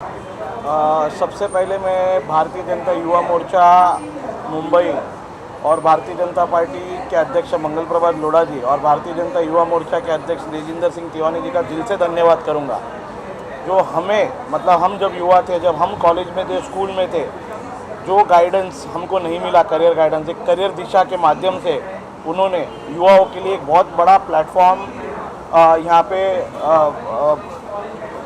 सबसे पहले मैं भारतीय जनता युवा मोर्चा मुंबई और भारतीय जनता पार्टी के अध्यक्ष मंगल प्रभात लोढ़ा जी और भारतीय जनता युवा मोर्चा के अध्यक्ष तेजिंदर सिंह तिवारी जी का दिल से धन्यवाद करूंगा। जो हमें हम जब युवा थे, जब हम कॉलेज में थे, स्कूल में थे, जो गाइडेंस हमको नहीं मिला, करियर गाइडेंस, एक करियर दिशा के माध्यम से उन्होंने युवाओं के लिए एक बहुत बड़ा प्लेटफॉर्म यहाँ पे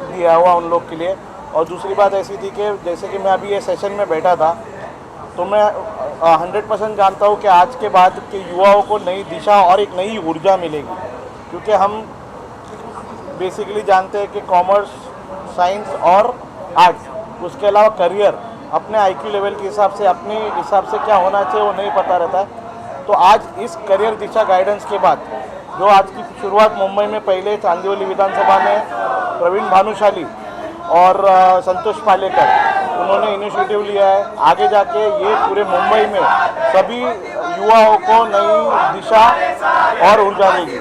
दिया हुआ उन लोग के लिए। और दूसरी बात ऐसी थी कि जैसे कि मैं अभी ये सेशन में बैठा था तो मैं 100% जानता हूँ कि आज के बाद के युवाओं को नई दिशा और एक नई ऊर्जा मिलेगी, क्योंकि हम बेसिकली जानते हैं कि कॉमर्स, साइंस और आर्ट्स, उसके अलावा करियर अपने IQ लेवल के हिसाब से, अपने हिसाब से क्या होना चाहिए वो नहीं पता रहता है। तो आज इस करियर दिशा गाइडेंस के बाद जो आज की शुरुआत मुंबई में पहले चांदीवली विधानसभा में प्रवीण भानुशाली और संतोष पालेकर उन्होंने इनिशिएटिव लिया है, आगे जाके ये पूरे मुंबई में सभी युवाओं को नई दिशा और ऊर्जा देगी।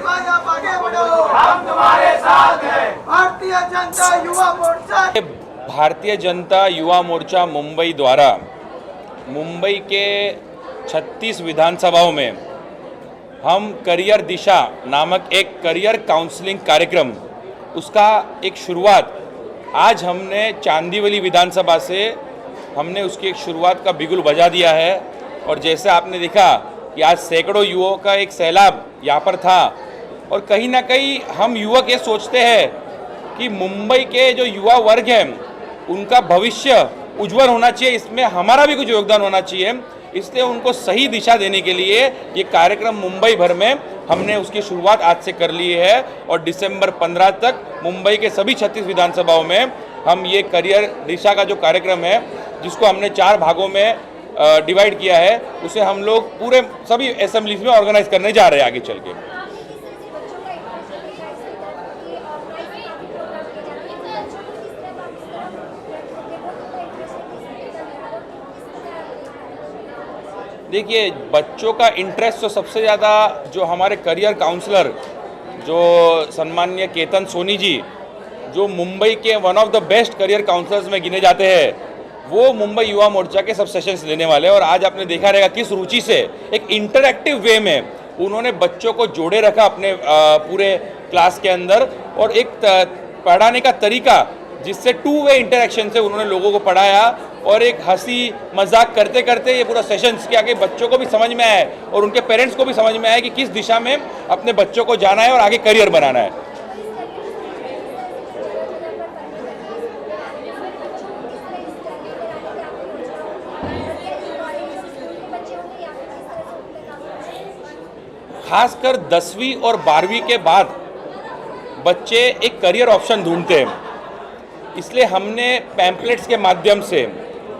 भारतीय जनता युवा मोर्चा मुंबई द्वारा मुंबई के 36 विधानसभाओं में हम करियर दिशा नामक एक करियर काउंसलिंग कार्यक्रम, उसका एक शुरुआत आज हमने चांदीवली विधानसभा से हमने उसकी एक शुरुआत का बिगुल बजा दिया है। और जैसे आपने देखा कि आज सैकड़ों युवाओं का एक सैलाब यहाँ पर था। और कहीं ना कहीं हम युवक ये सोचते हैं कि मुंबई के जो युवा वर्ग हैं उनका भविष्य उज्जवल होना चाहिए, इसमें हमारा भी कुछ योगदान होना चाहिए। इसलिए उनको सही दिशा देने के लिए ये कार्यक्रम मुंबई भर में हमने उसकी शुरुआत आज से कर ली है और दिसंबर 15 तक मुंबई के सभी 36 विधानसभाओं में हम ये करियर दिशा का जो कार्यक्रम है, जिसको हमने 4 भागों में डिवाइड किया है, उसे हम लोग पूरे सभी असेंबलीज में ऑर्गेनाइज करने जा रहे हैं आगे चल के। देखिए, बच्चों का इंटरेस्ट तो सबसे ज़्यादा जो हमारे करियर काउंसलर जो सम्माननीय केतन सोनी जी, जो मुंबई के one of the best career counsellors में गिने जाते हैं, वो मुंबई युवा मोर्चा के सब सेशंस लेने वाले हैं। और आज आपने देखा रहेगा किस रुचि से एक इंटरैक्टिव वे में उन्होंने बच्चों को जोड़े रखा अपने पूरे क्लास के अंदर, और एक पढ़ाने का तरीका जिससे 2 वे इंटरेक्शन से उन्होंने लोगों को पढ़ाया और एक हंसी मजाक करते करते ये पूरा सेशंस किया कि बच्चों को भी समझ में आए और उनके पेरेंट्स को भी समझ में आए कि किस दिशा में अपने बच्चों को जाना है और आगे करियर बनाना है। खासकर 10वीं और 12वीं के बाद बच्चे एक करियर ऑप्शन ढूंढते हैं, इसलिए हमने पैम्पलेट्स के माध्यम से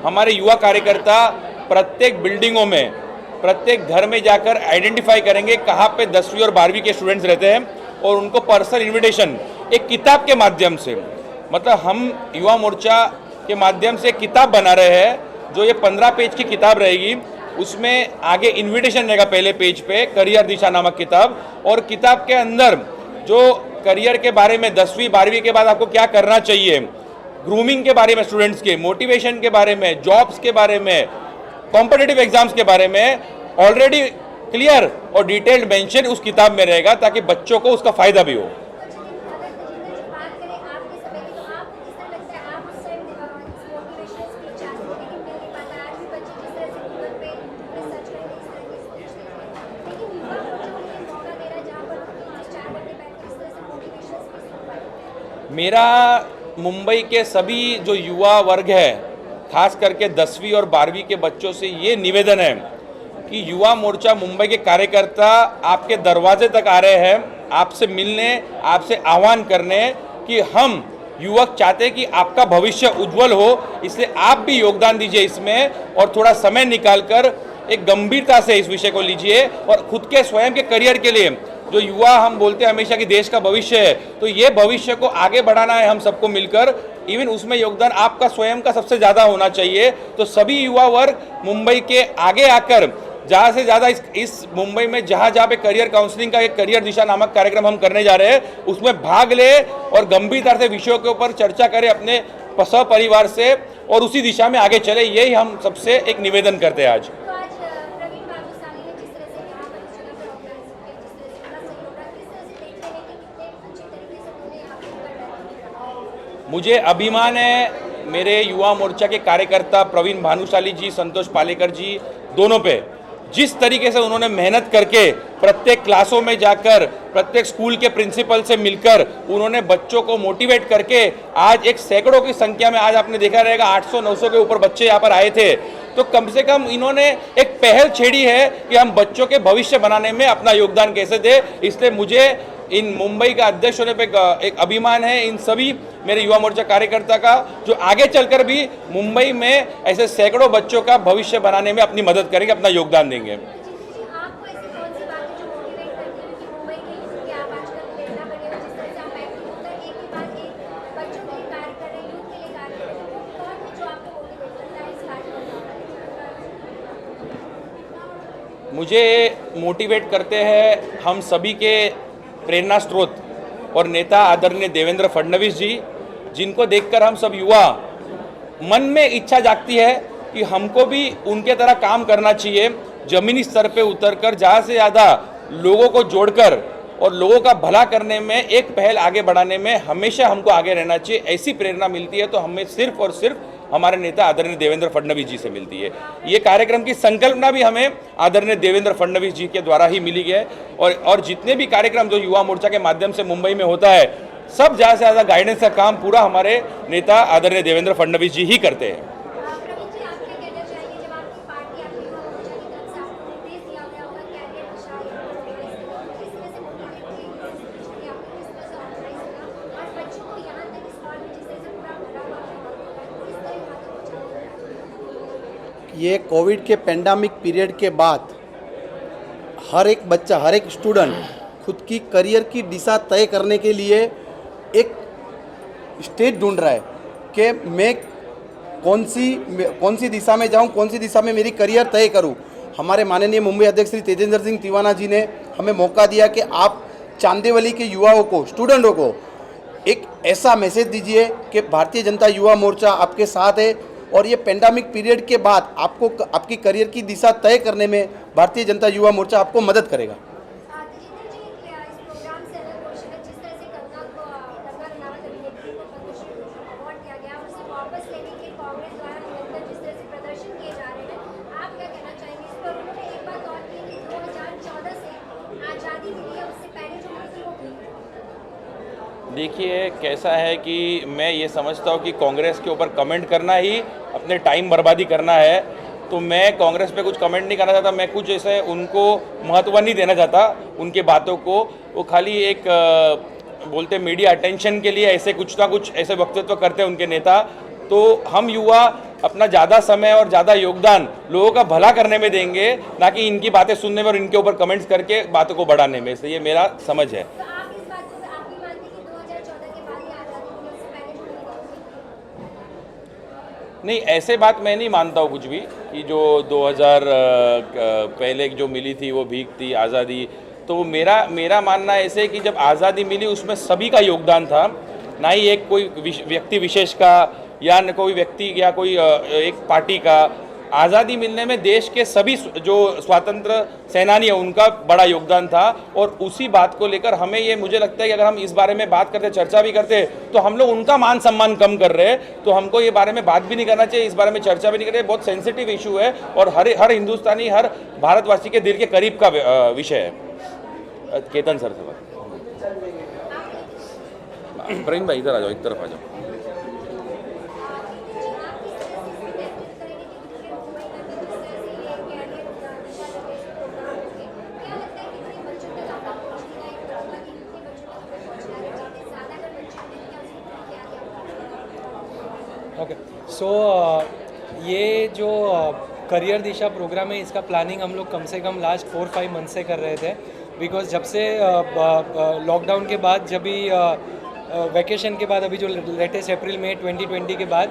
हमारे युवा कार्यकर्ता प्रत्येक बिल्डिंगों में, प्रत्येक घर में जाकर आइडेंटिफाई करेंगे कहाँ पे 10वीं और 12वीं के स्टूडेंट्स रहते हैं और उनको पर्सनल इनविटेशन एक किताब के माध्यम से, हम युवा मोर्चा के माध्यम से किताब बना रहे हैं जो ये 15 पेज की किताब रहेगी। उसमें आगे इन्विटेशन रहेगा पहले पेज पे, करियर दिशा नामक किताब, और किताब के अंदर जो करियर के बारे में 10वीं 12वीं के बाद आपको क्या करना चाहिए, ग्रूमिंग के बारे में स्टूडेंट्स के, मोटिवेशन के बारे में, जॉब्स के बारे में, कॉम्पिटिटिव एग्जाम्स के बारे में ऑलरेडी क्लियर और डिटेल्ड मेंशन उस किताब में रहेगा ताकि बच्चों को उसका फायदा भी हो। मेरा मुंबई के सभी जो युवा वर्ग है, खास करके 10वीं और 12वीं के बच्चों से ये निवेदन है कि युवा मोर्चा मुंबई के कार्यकर्ता आपके दरवाजे तक आ रहे हैं, आपसे मिलने, आपसे आह्वान करने कि हम युवक चाहते हैं कि आपका भविष्य उज्जवल हो, इसलिए आप भी योगदान दीजिए इसमें और थोड़ा समय निकालकर एक गंभीरता से इस विषय को लीजिए और खुद के स्वयं के करियर के लिए, जो युवा हम बोलते हैं हमेशा कि देश का भविष्य है, तो ये भविष्य को आगे बढ़ाना है हम सबको मिलकर। इवन उसमें योगदान आपका स्वयं का सबसे ज़्यादा होना चाहिए। तो सभी युवा वर्ग मुंबई के आगे आकर ज़्यादा से ज़्यादा इस मुंबई में जहाँ पे करियर काउंसलिंग का एक करियर दिशा नामक कार्यक्रम हम करने जा रहे हैं, उसमें भाग ले और गंभीरता से विषयों के ऊपर चर्चा करें, अपने सपरिवार से और उसी दिशा में आगे चले, यही हम सबसे एक निवेदन करते हैं आज। तो आज प्रवीण भानुशाली ने जिस तरह से यहाँ पर चुनाव पर ऑर्गेनाइज किया, जिस तरह से बड़ा सहयोग रहा, किस तरह से देखते हैं कि कितने अच्छे तरीके से उन्होंने यहाँ पर कर रहा है। मुझे अभिमान है मेरे युवा मोर्चा के कार्यकर्ता प्रवीण भानुशाली जी, संतोष पालेकर जी, दोनों पे जिस तरीके से उन्होंने मेहनत करके प्रत्येक क्लासों में जाकर प्रत्येक स्कूल के प्रिंसिपल से मिलकर उन्होंने बच्चों को मोटिवेट करके आज एक सैकड़ों की संख्या में, आज आपने देखा रहेगा 800-900 के ऊपर बच्चे यहाँ पर आए थे। तो कम से कम इन्होंने एक पहल छेड़ी है कि हम बच्चों के भविष्य बनाने में अपना योगदान कैसे दें। इसलिए मुझे इन मुंबई का अध्यक्ष होने पे एक अभिमान है इन सभी मेरे युवा मोर्चा कार्यकर्ता का, जो आगे चलकर भी मुंबई में ऐसे सैकड़ों बच्चों का भविष्य बनाने में अपनी मदद करेंगे, अपना योगदान देंगे। आपको ऐसी कौन सी बातें जो मोटिवेट करती है कि मुंबई के यूथ के आप आजकल प्रेरणा बने हो, जिस तरह से आप एक्टिव होकर एक के बाद एक बच्चों के लिए कार्य कर रहे हैं, यूथ के लिए कार्य कर रहे हैं, वो कौन है जो आपको मोटिवेट करता है इस कार्य में? मुझे मोटिवेट करते हैं हम सभी के प्रेरणा स्रोत और नेता आदरणीय देवेंद्र फडणवीस जी, जिनको देखकर हम सब युवा मन में इच्छा जागती है कि हमको भी उनके तरह काम करना चाहिए, जमीनी स्तर पे उतरकर ज़्यादा से ज़्यादा लोगों को जोड़कर और लोगों का भला करने में एक पहल आगे बढ़ाने में हमेशा हमको आगे रहना चाहिए। ऐसी प्रेरणा मिलती है तो हमें सिर्फ और सिर्फ हमारे नेता आदरणीय देवेंद्र फडणवीस जी से मिलती है। ये कार्यक्रम की संकल्पना भी हमें आदरणीय देवेंद्र फडणवीस जी के द्वारा ही मिली है और जितने भी कार्यक्रम जो युवा मोर्चा के माध्यम से मुंबई में होता है, सब ज़्यादा से ज़्यादा गाइडेंस का काम पूरा हमारे नेता आदरणीय देवेंद्र फडणवीस जी ही करते हैं। प्रवीण जी, आप क्या कहना चाहेंगे जब आपकी पार्टी आपकी युवा मोर्चा की तरफ से आपको निर्देश दिया गया होगा कैरियर दिशा या किस तरह से मोटिवेट किए, आपको किस तरह से ऑर्गेनाइज किया और बच्चों को यहाँ तक इस हॉल में जिस तरह से पूरा भरा हुआ है, किस तरह यहाँ तक पहुँचा? ये कोविड के पेंडेमिक पीरियड के बाद हर एक बच्चा, हर एक स्टूडेंट खुद की करियर की दिशा तय करने के लिए एक स्टेज ढूंढ रहा है कि मैं कौन सी दिशा में जाऊं, कौन सी दिशा में मेरी करियर तय करूं। हमारे माननीय मुंबई अध्यक्ष श्री तेजेंद्र सिंह तिवाना जी ने हमें मौका दिया कि आप चांदीवली के युवाओं को, स्टूडेंटों को एक ऐसा मैसेज दीजिए कि भारतीय जनता युवा मोर्चा आपके साथ है और ये पेंडेमिक पीरियड के बाद आपको आपकी करियर की दिशा तय करने में भारतीय जनता युवा मोर्चा आपको मदद करेगा। तेजिंदर जी, इस प्रोग्राम से अलग क्वेश्चन है, जिस तरह से कंगना रनावत अभिनेत्री को पद्मश्री अवार्ड दिया गया, उसे वापस लेने के कांग्रेस द्वारा निरंतर जिस तरह से प्रदर्शन किए जा रहे हैं, आप क्या कहना चाहेंगे इस पर? उन्होंने एक बात और की कि 2014 से आज़ादी मिली है, उससे पहले जो मुक्ति हो गई। देखिए, कैसा है कि मैं ये समझता हूँ कि कांग्रेस के ऊपर कमेंट करना ही अपने टाइम बर्बादी करना है, तो मैं कांग्रेस पे कुछ कमेंट नहीं करना चाहता। मैं कुछ ऐसे उनको महत्व नहीं देना चाहता उनके बातों को। वो खाली एक बोलते मीडिया अटेंशन के लिए ऐसे कुछ ना कुछ ऐसे वक्तव्य करते हैं उनके नेता। तो हम युवा अपना ज़्यादा समय और ज़्यादा योगदान लोगों का भला करने में देंगे, ना कि इनकी बातें सुनने में और इनके ऊपर कमेंट्स करके बातों को बढ़ाने में। इसलिए ये मेरा समझ है। तो आप इस बात को आप भी मानते हैं कि 2014 के बाद ही आज़ादी मिली, उससे पहले जो मिली नहीं, ऐसे बात मैं नहीं मानता हूँ कुछ भी कि जो 2000 पहले जो मिली थी वो भीख थी आज़ादी। तो मेरा मानना ऐसे है कि जब आज़ादी मिली उसमें सभी का योगदान था, ना ही एक कोई व्यक्ति विशेष का या न कोई व्यक्ति या कोई एक पार्टी का। आज़ादी मिलने में देश के सभी जो स्वतंत्र सेनानी है उनका बड़ा योगदान था। और उसी बात को लेकर हमें ये, मुझे लगता है कि अगर हम इस बारे में बात करते, चर्चा भी करते, तो हम लोग उनका मान सम्मान कम कर रहे हैं। तो हमको ये बारे में बात भी नहीं करना चाहिए, इस बारे में चर्चा भी नहीं कर रहे। बहुत सेंसिटिव इशू है और हर हिंदुस्तानी, हर भारतवासी के दिल के करीब का विषय है। केतन सर से बात। प्रवीण भाई इधर आ जाओ, एक तरफ आ जाओ। ओके, सो ये जो करियर दिशा प्रोग्राम है, इसका प्लानिंग हम लोग कम से कम लास्ट 4-5 मंथ से कर रहे थे। बिकॉज जब से लॉकडाउन के बाद, जब भी वैकेशन के बाद, अभी जो लेटेस्ट अप्रैल मई 2020 के बाद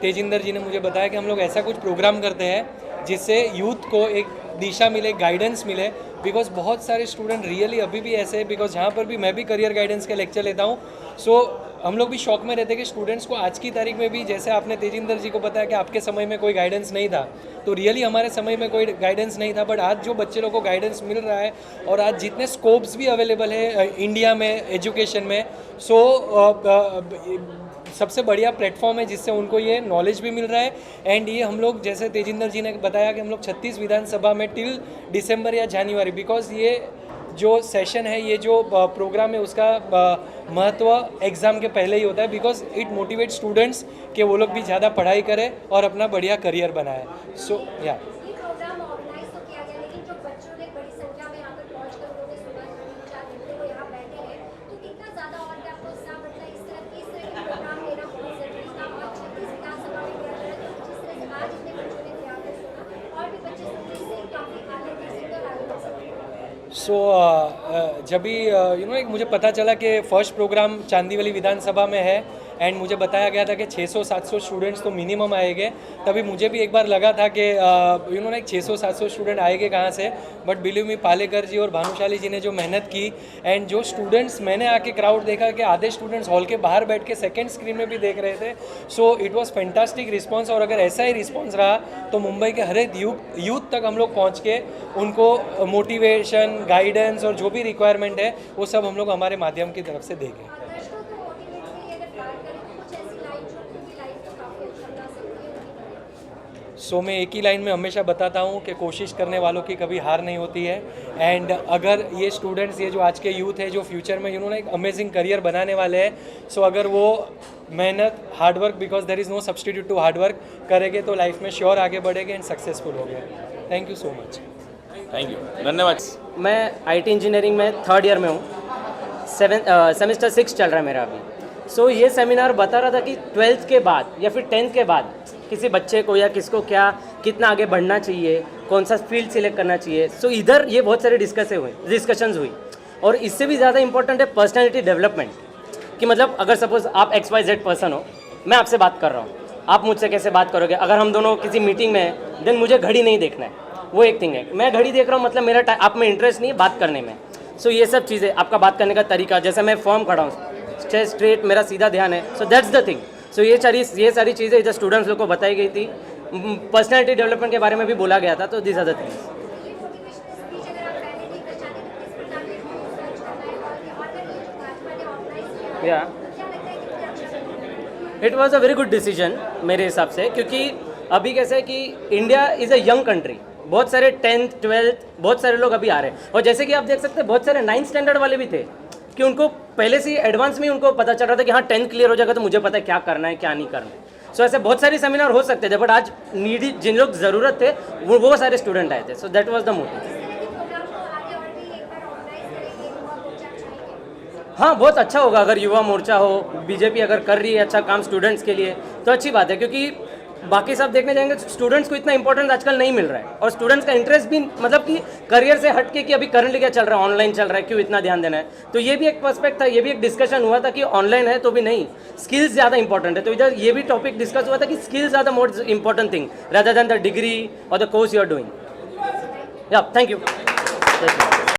तेजिंदर जी ने मुझे बताया कि हम लोग ऐसा कुछ प्रोग्राम करते हैं जिससे यूथ को एक दिशा मिले, गाइडेंस मिले। बिकॉज बहुत सारे स्टूडेंट रियली अभी भी ऐसे हैं, बिकॉज यहाँ पर भी मैं भी करियर गाइडेंस के लेक्चर लेता हूँ। सो हम लोग भी शौक में रहते कि स्टूडेंट्स को आज की तारीख में भी, जैसे आपने तेजिंदर जी को बताया कि आपके समय में कोई गाइडेंस नहीं था, तो रियली हमारे समय में कोई गाइडेंस नहीं था, बट आज जो बच्चे लोगों को गाइडेंस मिल रहा है और आज जितने स्कोप्स भी अवेलेबल है इंडिया में एजुकेशन में, सो सबसे बढ़िया प्लेटफॉर्म है जिससे उनको ये नॉलेज भी मिल रहा है। एंड ये हम लोग, जैसे तेजिंदर जी ने बताया कि हम लोग 36 विधानसभा में टिल दिसंबर या जनवरी, बिकॉज ये जो सेशन है, ये जो प्रोग्राम है, उसका महत्व एग्ज़ाम के पहले ही होता है, बिकॉज इट मोटिवेट स्टूडेंट्स कि वो लोग भी ज़्यादा पढ़ाई करें और अपना बढ़िया करियर बनाए। सो या ये प्रोग्राम ऑर्गेनाइज तो किया गया, लेकिन जो बच्चों ने बड़ी संख्या में यहाँ पर पहुँच कर उन्होंने सुबह 3-4 घंटे वो यहाँ बैठे हैं, तो कितना ज़्यादा और क्या प्रोत्साहन बढ़ता है? इस तरह के प्रोग्राम लेना बहुत ज़रूरी था और 36 विधानसभा में किया जा रहा है, तो जिस तरह से आज इतने बच्चों ने यहाँ पर सुना और भी बच्चे सुनने से काफ़ी आगे बढ़ सकते और आगे बढ़ सकते हैं। सो जब भी एक मुझे पता चला कि फर्स्ट प्रोग्राम चांदीवली विधानसभा में है एंड मुझे बताया गया था कि 600-700 स्टूडेंट्स तो मिनिमम आएंगे, तभी मुझे भी एक बार लगा था कि 600-700 स्टूडेंट आएंगे कहाँ से, बट बिलीव मी, पालेकर जी और भानुशाली जी ने जो मेहनत की एंड जो स्टूडेंट्स, मैंने आके क्राउड देखा कि आधे स्टूडेंट्स हॉल के बाहर बैठ के सेकेंड स्क्रीन में भी देख रहे थे। So it was fantastic response, और अगर ऐसा ही रिस्पॉन्स रहा तो मुंबई के हर एक यूथ तक हम लोग पहुँच के उनको मोटिवेशन, गाइडेंस और जो भी रिक्वायरमेंट है वो सब हम लोग हमारे माध्यम की तरफ से देंगे। दर्शकों को मोटिवेट के लिए अगर बात करें तो कुछ ऐसी लाइन जो उनकी लाइफ को काफ़ी अच्छा बना सकती है, उनकी तरफ। सो मैं एक ही लाइन में हमेशा बताता हूँ कि कोशिश करने वालों की कभी हार नहीं होती है। एंड अगर ये स्टूडेंट्स, ये जो आज के यूथ है, जो फ्यूचर में एक अमेजिंग करियर बनाने वाले हैं, सो अगर वो मेहनत, hard work, because there is no substitute to hard work करेंगे तो लाइफ में श्योर आगे बढ़ेंगे एंड सक्सेसफुल हो गए। Thank you so much. Thank you, धन्यवाद। मैं आईटी इंजीनियरिंग में 3rd ईयर में हूँ, सेमेस्टर 6 चल रहा है मेरा अभी। सो ये सेमिनार बता रहा था कि 12th के बाद या फिर 10th के बाद किसी बच्चे को या किसको कितना आगे बढ़ना चाहिए, कौन सा फील्ड सिलेक्ट करना चाहिए। सो इधर ये बहुत सारे डिस्कशंस हुई और इससे भी ज़्यादा इंपॉर्टेंट है पर्सनैलिटी डेवलपमेंट, कि मतलब अगर सपोज आप XYZ पर्सन हो, मैं आपसे बात कर रहा हूँ, आप मुझसे कैसे बात करोगे? अगर हम दोनों किसी मीटिंग में हैं, देन मुझे घड़ी नहीं देखना है, वो एक थिंग है। मैं घड़ी देख रहा हूँ मतलब मेरा आप में इंटरेस्ट नहीं है बात करने में। सो ये सब चीज़ें, आपका बात करने का तरीका, जैसे मैं फॉर्म खड़ा हूँ, स्ट्रेट, मेरा सीधा ध्यान है। So that's the thing. So ये सारी चीज़ें इधर स्टूडेंट्स लोग को बताई गई थी। पर्सनैलिटी डेवलपमेंट के बारे में भी बोला गया था। तो दिस आर द थिंग्स। ये मोटिवेशनल स्पीच अगर आप पहले देखना चाहते हैं तो किस प्रकार के रिसर्च करना है और अगर ये जो भाजपा ने ऑर्गेनाइज किया है, तो क्या लगता है कि कितना अच्छा बनेगा? It was a very good decision मेरे हिसाब से, क्योंकि अभी कैसे है कि India is a young country, बहुत सारे 10th 12th बहुत सारे लोग अभी आ रहे हैं, और जैसे कि आप देख सकते हैं बहुत सारे 9th स्टैंडर्ड वाले भी थे, कि उनको पहले से ही एडवांस में उनको पता चल रहा था कि हाँ 10th क्लियर हो जाएगा तो मुझे पता है क्या करना है क्या नहीं करना है। सो ऐसे बहुत सारे सेमिनार हो सकते थे, बट आज नीडी जिन लोग ज़रूरत थे वो सारे स्टूडेंट आए थे। So that was the motive. Programme को आगे और भी एक बार ऑर्गेनाइज करेंगे, युवा मोर्चा चाहेंगे। हाँ, बहुत अच्छा होगा अगर युवा मोर्चा हो, बीजेपी अगर कर रही है अच्छा काम स्टूडेंट्स के लिए तो अच्छी बात है, क्योंकि बाकी सब देखने जाएंगे स्टूडेंट्स को इतना इंपॉर्टेंस आजकल नहीं मिल रहा है, और स्टूडेंट्स का इंटरेस्ट भी मतलब कि करियर से हटके कि अभी करंटली क्या चल रहा है, ऑनलाइन चल रहा है, क्यों इतना ध्यान देना है। तो ये भी एक पर्सपेक्ट था, ये भी एक डिस्कशन हुआ था कि ऑनलाइन है तो भी नहीं, स्किल्स ज़्यादा इंपॉर्टेंट है। तो इधर ये भी टॉपिक डिस्कस हुआ था कि skills are the most important thing rather than the degree or the course you are doing. Yeah thank you.